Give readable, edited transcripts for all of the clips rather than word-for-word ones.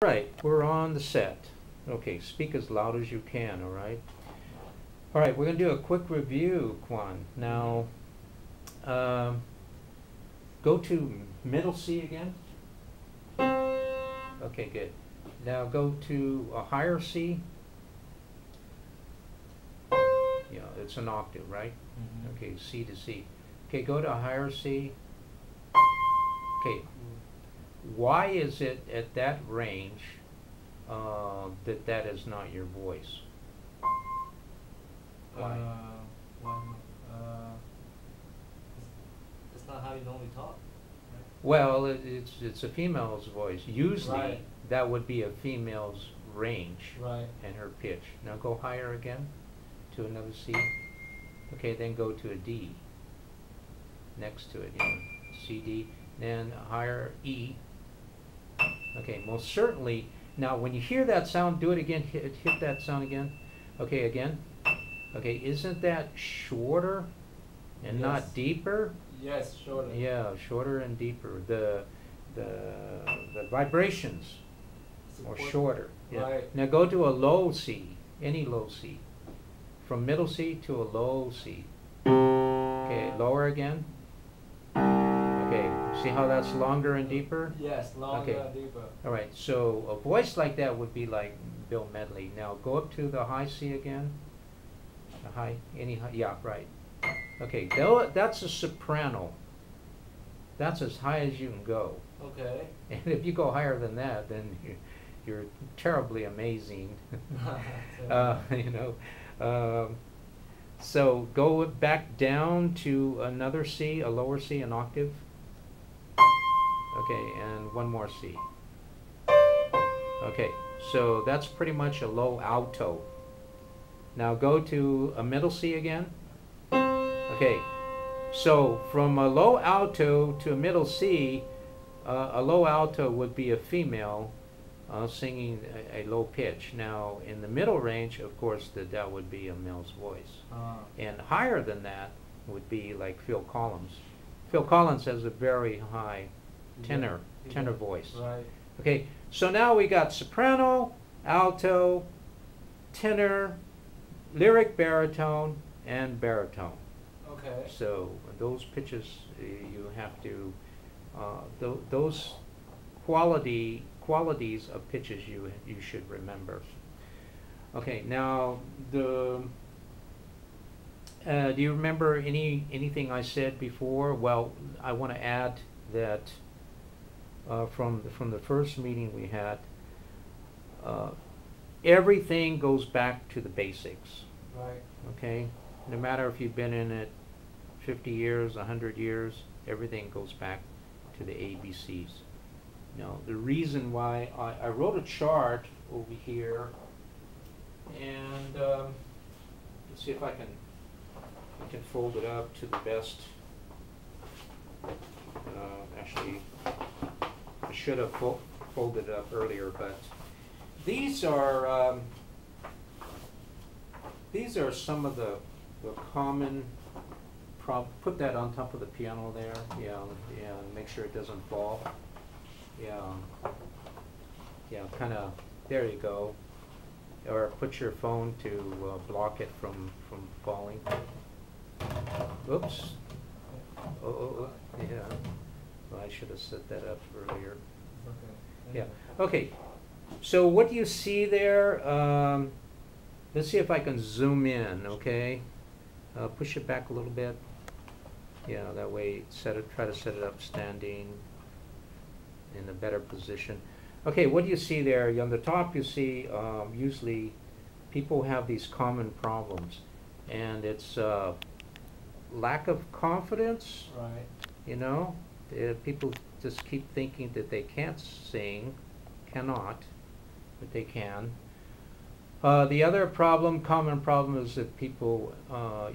Right, we're on the set. Okay, speak as loud as you can, all right? All right, we're going to do a quick review, Kwan. Now, go to middle C again. Okay, good. Now go to a higher C. Yeah, it's an octave, right? Mm-hmm. Okay, C to C. Okay, go to a higher C. Okay, why is it at that range that is not your voice? Why? It's not how you normally talk, right? Well, it's a female's voice. Usually, Right. that would be a female's range Right. and her pitch. Now go higher again to another C. Okay, then go to a D. Next to it, C, D. Then higher E. Okay, most certainly. Now, when you hear that sound, do it again. Hit that sound again. Okay, again. Okay, isn't that shorter and Yes. not deeper? Yes, shorter. Yeah, shorter and deeper. The vibrations are Support. shorter. Yeah. Right. Now go to a low C, any low C. From middle C to a low C. Okay, lower again. Okay, see how that's longer and deeper? Yes, longer Okay. and deeper. All right, so a voice like that would be like Bill Medley. Now go up to the high C again. The high, any high, yeah, right. Okay, that's a soprano. That's as high as you can go. Okay. And if you go higher than that, then you're terribly amazing. You know. So go back down to another C, a lower C, an octave. Okay, and one more C. Okay, so that's pretty much a low alto. Now go to a middle C again. Okay, so from a low alto to a middle C, a low alto would be a female singing a low pitch. Now in the middle range, of course, that would be a male's voice. And higher than that would be like Phil Collins. Phil Collins has a very high tenor voice. Right. Okay, so now we got soprano, alto, tenor, lyric baritone, and baritone. Okay. So those pitches you have to, those qualities of pitches you should remember. Okay, now do you remember anything I said before? Well, I want to add that from the first meeting we had, everything goes back to the basics. Right. Okay, no matter if you've been in it 50 years, 100 years, everything goes back to the ABCs. Now, the reason why I wrote a chart over here, and let's see if I can fold it up to the best. Actually, I should have folded it up earlier, but these are some of the common put that on top of the piano there. Yeah, make sure it doesn't fall. Yeah, kind of, there you go. Or put your phone to block it from falling. Oops. Oh, yeah. Well, I should have set that up earlier. Okay. Yeah. Okay. So what do you see there? Let's see if I can zoom in. Okay. Push it back a little bit. Yeah, that way try to set it up standing in a better position. Okay, what do you see there? On the top you see usually people have these common problems, and it's lack of confidence. Right. You know, people just keep thinking that they can't sing, cannot, but they can. The other common problem is that people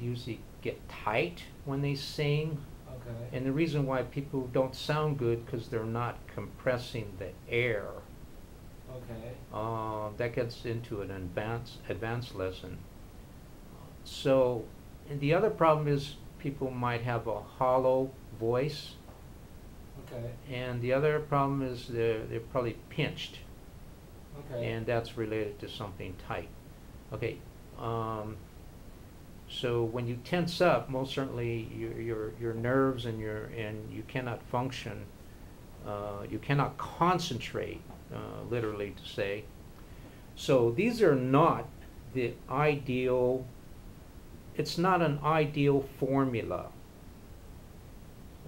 usually get tight when they sing. Okay. And the reason why people don't sound good because they're not compressing the air. Okay. That gets into an advanced lesson. So, and the other problem is people might have a hollow voice. Okay. And the other problem is they're probably pinched. Okay. and that's related to something tight. Okay, so when you tense up, most certainly your nerves and you cannot function, you cannot concentrate, literally to say. So these are not the ideal. It's not an ideal formula.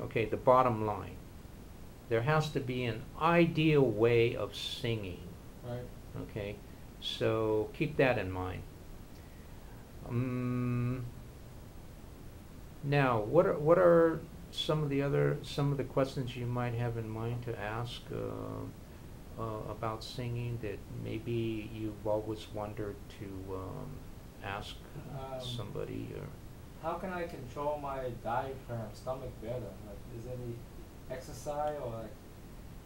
Okay, the bottom line. There has to be an ideal way of singing. Right. Okay, so keep that in mind. Now, what are some of the questions you might have in mind to ask about singing that maybe you've always wondered to ask somebody? Or How can I control my diaphragm, stomach better? Like, is there any exercise or like?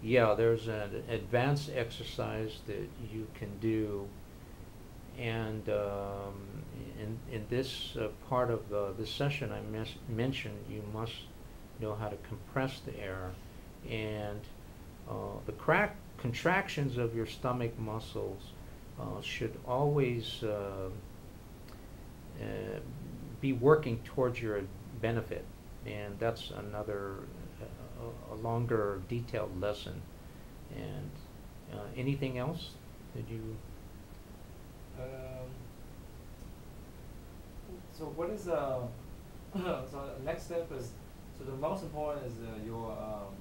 yeah, there's an advanced exercise that you can do, and in this part of this session I mentioned, you must know how to compress the air, and the contractions of your stomach muscles should always be working towards your benefit, and that's another a longer detailed lesson. And anything else that you? So what is so the next step is, so the most important is your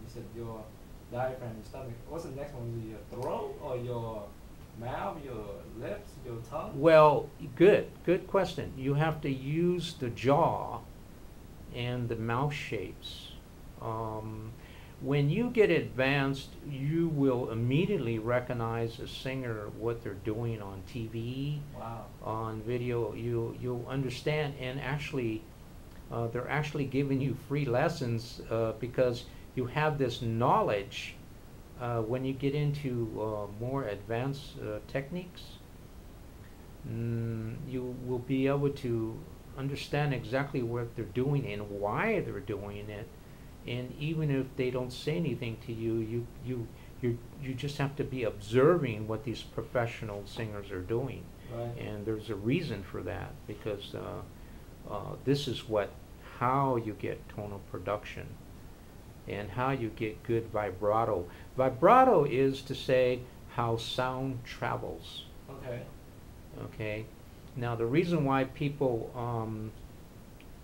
you said your diaphragm, your stomach. What's the next one? Is it your throat or your mouth, your lips, your tongue? Well, good question. You have to use the jaw and the mouth shapes. When you get advanced, you will immediately recognize a singer, what they're doing on TV, Wow. on video. You'll understand, and actually, they're actually giving you free lessons because you have this knowledge. When you get into more advanced techniques, you will be able to understand exactly what they're doing and why they're doing it. And even if they don't say anything to you, you just have to be observing what these professional singers are doing. Right. And there's a reason for that, because this is how you get tonal production and how you get good vibrato. Vibrato is to say how sound travels. Okay. Okay. Now the reason why people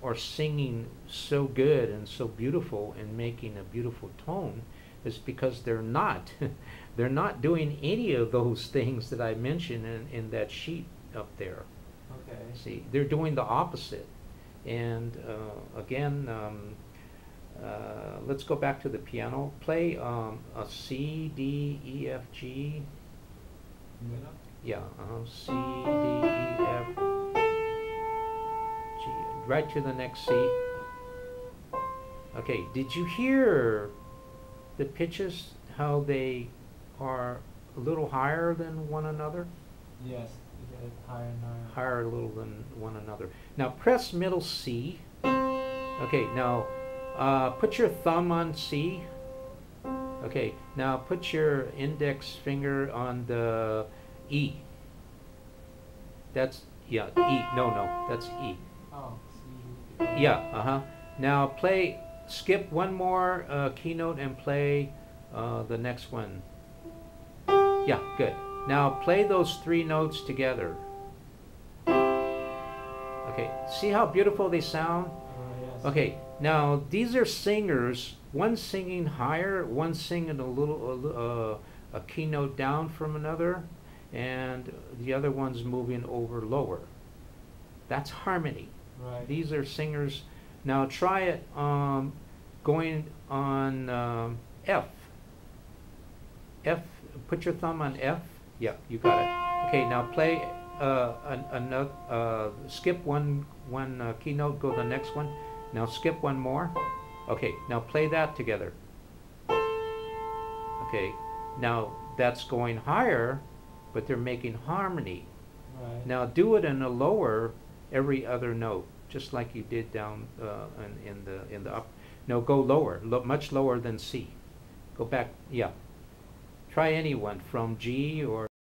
are singing so good and so beautiful and making a beautiful tone is because they're not they're not doing any of those things that I mentioned in that sheet up there. Okay. See, they're doing the opposite. And again, let's go back to the piano. Play a C, D, E, F, G. Minor? Yeah, C, D, E, F, G. Right to the next C. Okay, did you hear the pitches, how they are a little higher than one another? Yes. You get it higher and higher. Higher a little than one another. Now press middle C. Okay, now put your thumb on C. Okay, now put your index finger on the E. That's, yeah, E. No, that's E. Oh, C. Yeah, Now skip one more keynote and play the next one. Yeah, good. Now play those three notes together. Okay, see how beautiful they sound? Yes. Okay, now these are singers, one singing higher, one singing a keynote down from another, and the other one's moving over lower. That's harmony. Right. These are singers. Now try it going on F. F, put your thumb on F. Yeah, you got it. Okay, now play another, skip one keynote, go to the next one. Now skip one more. Okay, now play that together. Okay, now that's going higher, but they're making harmony. Right. Now do it in a lower every other note, just like you did down in the up. No, go lower, much lower than C. Go back, yeah. Try any one from G or